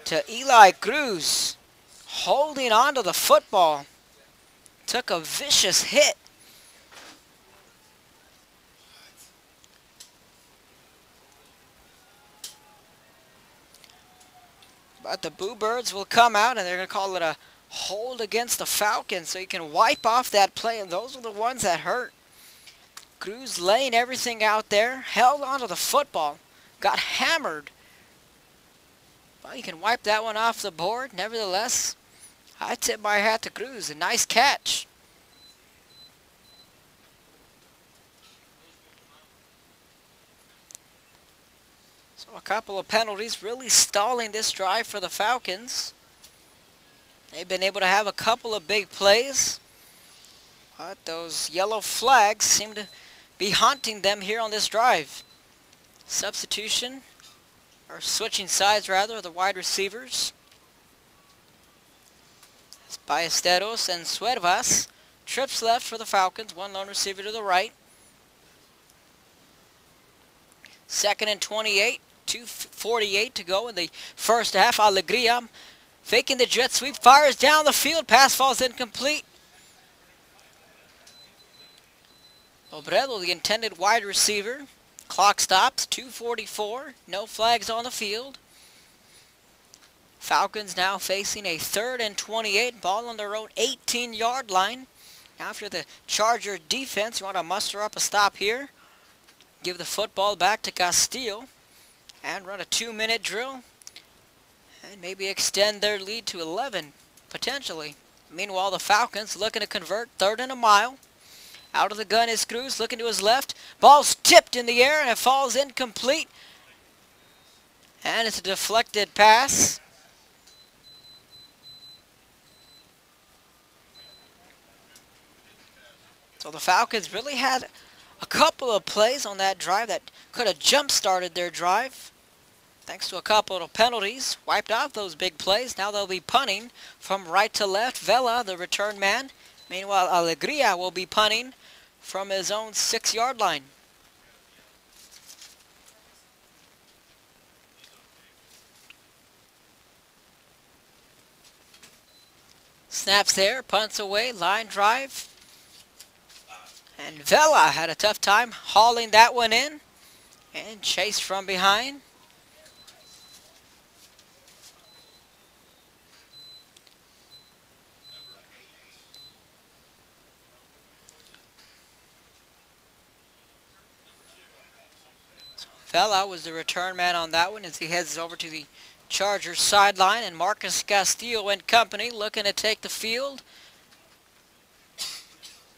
to Eli Cruz. Holding on to the football. Took a vicious hit. But the Boo Birds will come out, and they're going to call it a hold against the Falcons, so you can wipe off that play, and those are the ones that hurt. Cruz laying everything out there, held onto the football, got hammered. Well, you can wipe that one off the board. Nevertheless, I tip my hat to Cruz. A nice catch. So a couple of penalties really stalling this drive for the Falcons. They've been able to have a couple of big plays, but those yellow flags seem to be haunting them here on this drive. Substitution, or switching sides rather, of the wide receivers. It's Ballesteros and Suervas. Trips left for the Falcons, one lone receiver to the right. 2nd and 28, 2:48 to go in the first half. Alegria faking the jet sweep, fires down the field, pass falls incomplete. Obredo, the intended wide receiver. Clock stops, 2:44, no flags on the field. Falcons now facing a 3rd and 28, ball on their own 18-yard line. Now after the Charger defense, you want to muster up a stop here. Give the football back to Castillo and run a 2-minute drill. And maybe extend their lead to 11, potentially. Meanwhile, the Falcons looking to convert 3rd and a mile. Out of the gun is Cruz, looking to his left. Ball's tipped in the air and it falls incomplete. And it's a deflected pass. So the Falcons really had a couple of plays on that drive that could have jump-started their drive. Thanks to a couple of penalties, wiped off those big plays. Now they'll be punting from right to left. Vela, the return man. Meanwhile, Alegria will be punting from his own 6-yard line. Snaps there, punts away, line drive. And Vela had a tough time hauling that one in and chased from behind. Vela was the return man on that one as he heads over to the Chargers sideline, and Marcus Castillo and company looking to take the field.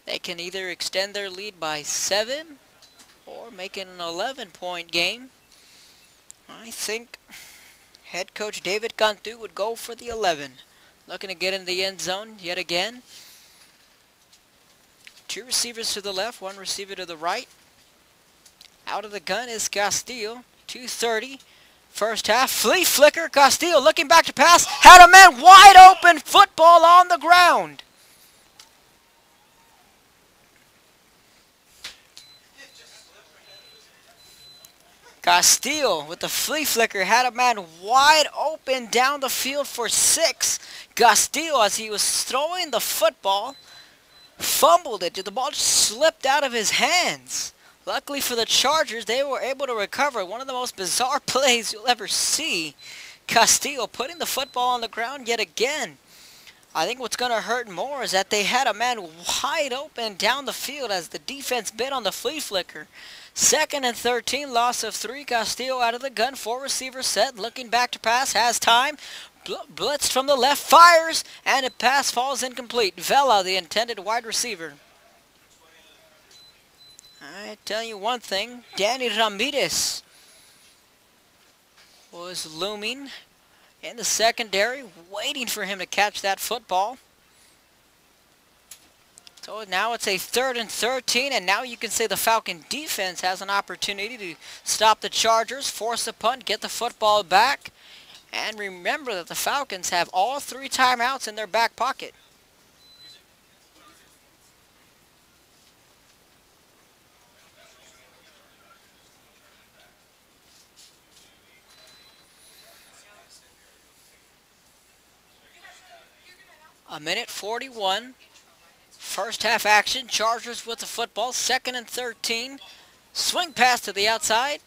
They can either extend their lead by 7 or make it an 11-point game. I think head coach David Cantu would go for the 11. Looking to get in the end zone yet again. 2 receivers to the left, 1 receiver to the right. Out of the gun is Castillo, 2:30. First half, flea flicker, Castillo looking back to pass, had a man wide open, football on the ground. Castillo with the flea flicker had a man wide open down the field for 6. Castillo, as he was throwing the football, fumbled it. The ball just slipped out of his hands. Luckily for the Chargers, they were able to recover. One of the most bizarre plays you'll ever see. Castillo putting the football on the ground yet again. I think what's going to hurt more is that they had a man wide open down the field as the defense bit on the flea flicker. 2nd and 13, loss of 3. Castillo out of the gun, 4 receivers set, looking back to pass, has time. Blitzed from the left, fires, and a pass falls incomplete. Vela, the intended wide receiver. I tell you one thing, Danny Ramirez was looming in the secondary, waiting for him to catch that football. So now it's a 3rd and 13, and now you can say the Falcon defense has an opportunity to stop the Chargers, force a punt, get the football back. And remember that the Falcons have all 3 timeouts in their back pocket. A minute 41. First half action. Chargers with the football. 2nd and 13. Swing pass to the outside.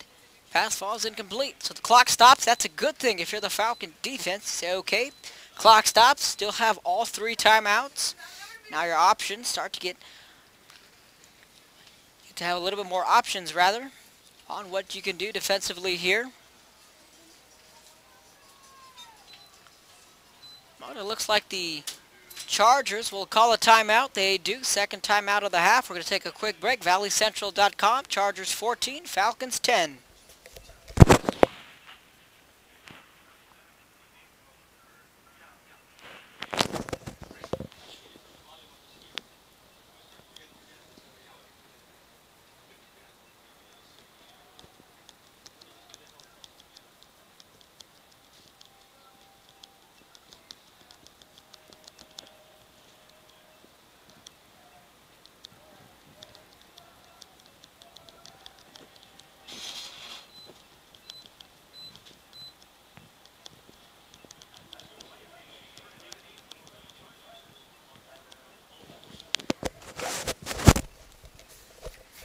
Pass falls incomplete. So the clock stops. That's a good thing if you're the Falcon defense. Say okay. Clock stops. Still have all 3 timeouts. Now your options start to get to have a little bit more options rather on what you can do defensively here. Well, it looks like the Chargers will call a timeout. They do. 2nd timeout of the half. We're going to take a quick break. ValleyCentral.com. Chargers 14, Falcons 10.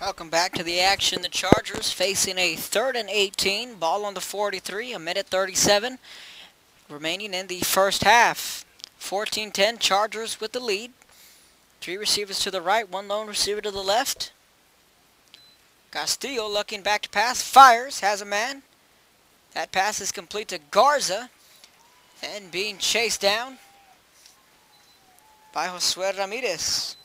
Welcome back to the action. The Chargers facing a 3rd and 18. Ball on the 43, a minute 37. remaining in the first half. 14-10, Chargers with the lead. 3 receivers to the right, 1 lone receiver to the left. Castillo looking back to pass, fires, has a man. That pass is complete to Garza, and being chased down by Josué Ramirez.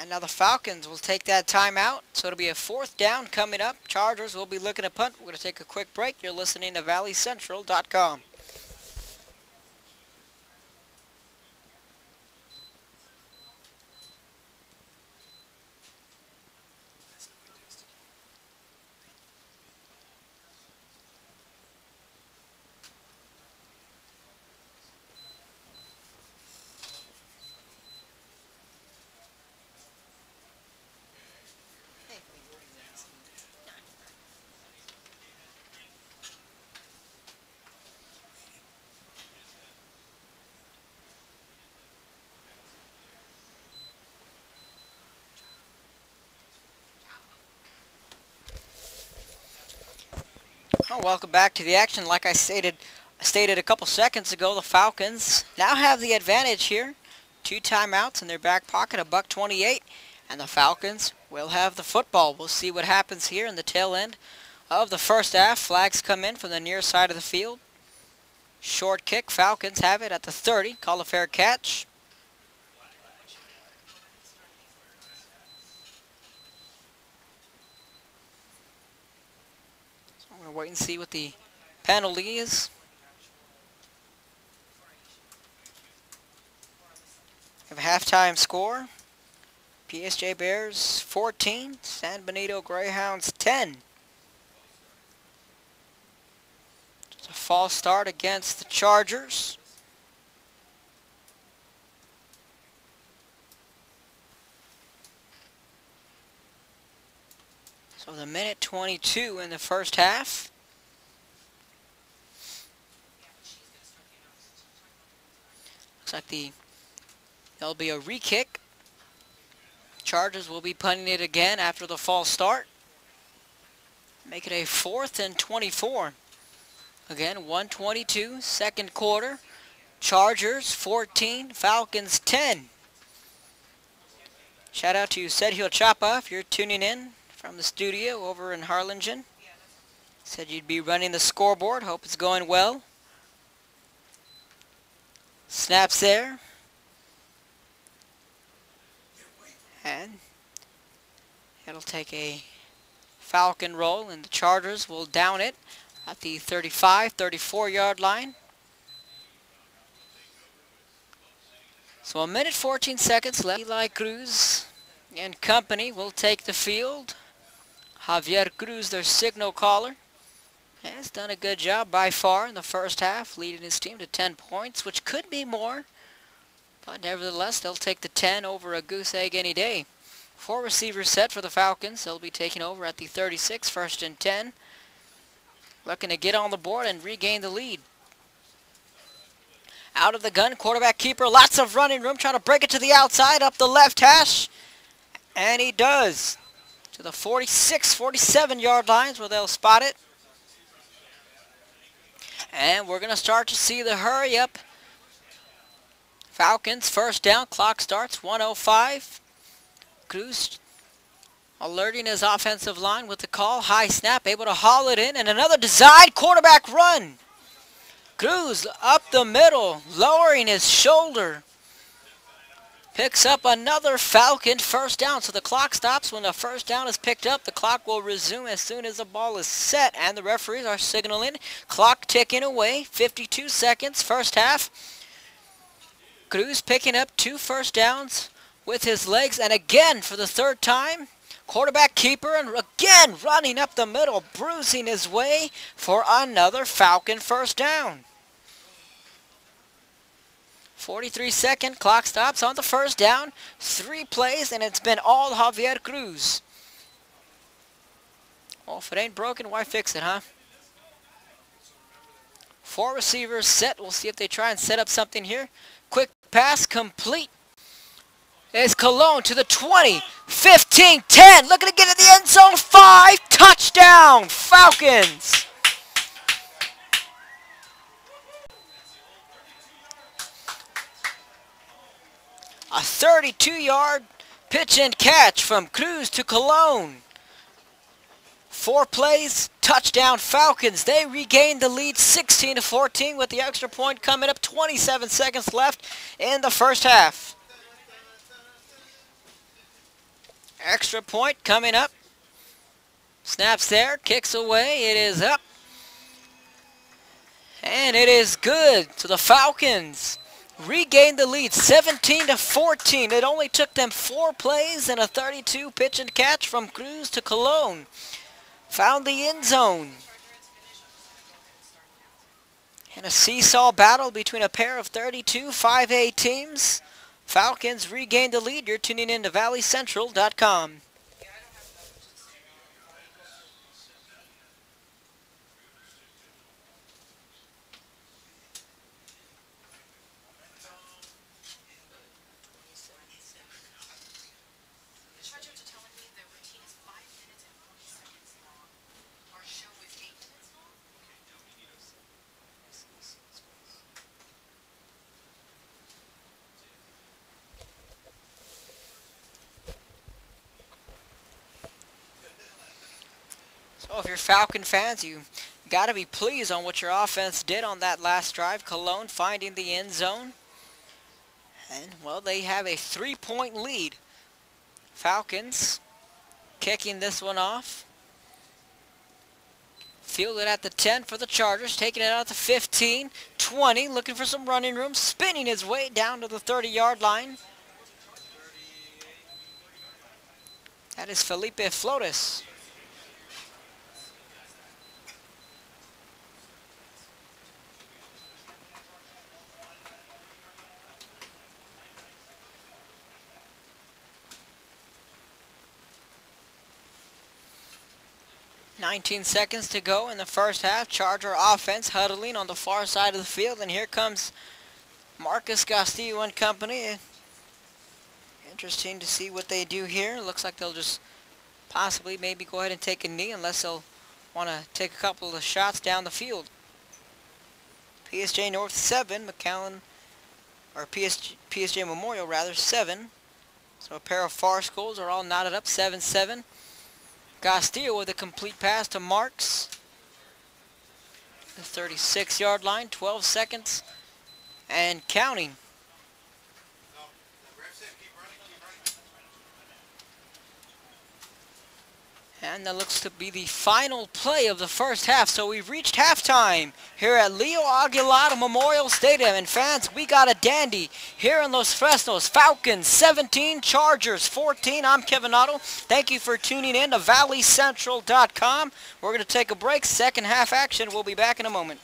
And now the Falcons will take that timeout, so it'll be a 4th down coming up. Chargers will be looking to punt. We're going to take a quick break. You're listening to ValleyCentral.com. Oh, welcome back to the action. Like I stated a couple seconds ago, the Falcons now have the advantage here. 2 timeouts in their back pocket, $1.28, and the Falcons will have the football. We'll see what happens here in the tail end of the first half. Flags come in from the near side of the field. Short kick, Falcons have it at the 30. Call a fair catch. I'm going to wait and see what the penalty is. We have a halftime score. PSJ Bears 14, San Benito Greyhounds 10. It's a false start against the Chargers. So the minute 22 in the first half. Looks like there'll be a re-kick. Chargers will be punting it again after the false start. Make it a 4th and 24. Again, 1:22, second quarter. Chargers 14, Falcons 10. Shout out to Sergio Chapa if you're tuning in from the studio over in Harlingen. Said you'd be running the scoreboard. Hope it's going well. Snaps there. And it'll take a Falcon roll, and the Chargers will down it at the 35, 34-yard line. So 1 minute 14 seconds left. Eli Cruz and company will take the field. Javier Cruz, their signal caller, has done a good job by far in the first half, leading his team to 10 points, which could be more. But nevertheless, they'll take the 10 over a goose egg any day. 4 receivers set for the Falcons. They'll be taking over at the 36, 1st and 10. Looking to get on the board and regain the lead. Out of the gun, quarterback keeper, lots of running room, trying to break it to the outside, up the left hash. And he does. To the 46, 47-yard lines where they'll spot it. And we're going to start to see the hurry up. Falcons, 1st down, clock starts, 1:05. Cruz alerting his offensive line with the call. High snap, able to haul it in, and another designed quarterback run. Cruz up the middle, lowering his shoulder. Picks up another Falcon 1st down, so the clock stops when the 1st down is picked up. The clock will resume as soon as the ball is set, and the referees are signaling. Clock ticking away, 52 seconds, first half. Cruz picking up 2 first downs with his legs, and again for the 3rd time, quarterback keeper, and again running up the middle, bruising his way for another Falcon 1st down. 43-second clock stops on the 1st down. 3 plays, and it's been all Javier Cruz. Well, if it ain't broken, why fix it, huh? 4 receivers set. We'll see if they try and set up something here. Quick pass complete Is Cologne to the 20, 15, 10. Looking to get in the end zone. 5. Touchdown, Falcons. A 32-yard pitch and catch from Cruz to Cologne. 4 plays, touchdown Falcons. They regained the lead 16-14 with the extra point coming up. 27 seconds left in the first half. Extra point coming up. Snaps there, kicks away. It is up. And it is good. So the Falcons regained the lead 17-14. It only took them 4 plays and a 32 pitch and catch from Cruz to Cologne. Found the end zone. And a seesaw battle between a pair of 32 5A teams. Falcons regained the lead. You're tuning in to ValleyCentral.com. So if you're Falcon fans, you got to be pleased on what your offense did on that last drive. Cologne finding the end zone. And, well, they have a 3-point lead. Falcons kicking this one off. Fielded at the 10 for the Chargers. Taking it out to 15, 20. Looking for some running room. Spinning his way down to the 30-yard line. That is Felipe Flores. "19 seconds to go in the first half. Charger offense huddling on the far side of the field. And here comes Marcus Castillo and company. Interesting to see what they do here. Looks like they'll just possibly maybe go ahead and take a knee unless they'll want to take a couple of shots down the field. PSJ North 7, McAllen, or PSJ Memorial rather, 7. So a pair of far schools are all knotted up, 7-7. Castillo with a complete pass to Marks. The 36-yard line, 12 seconds and counting. And that looks to be the final play of the first half. So we've reached halftime here at Leo Aguilar Memorial Stadium. And fans, we got a dandy here in Los Fresnos. Falcons 17, Chargers 14. I'm Kevin Otto. Thank you for tuning in to ValleyCentral.com. We're going to take a break. Second half action. We'll be back in a moment.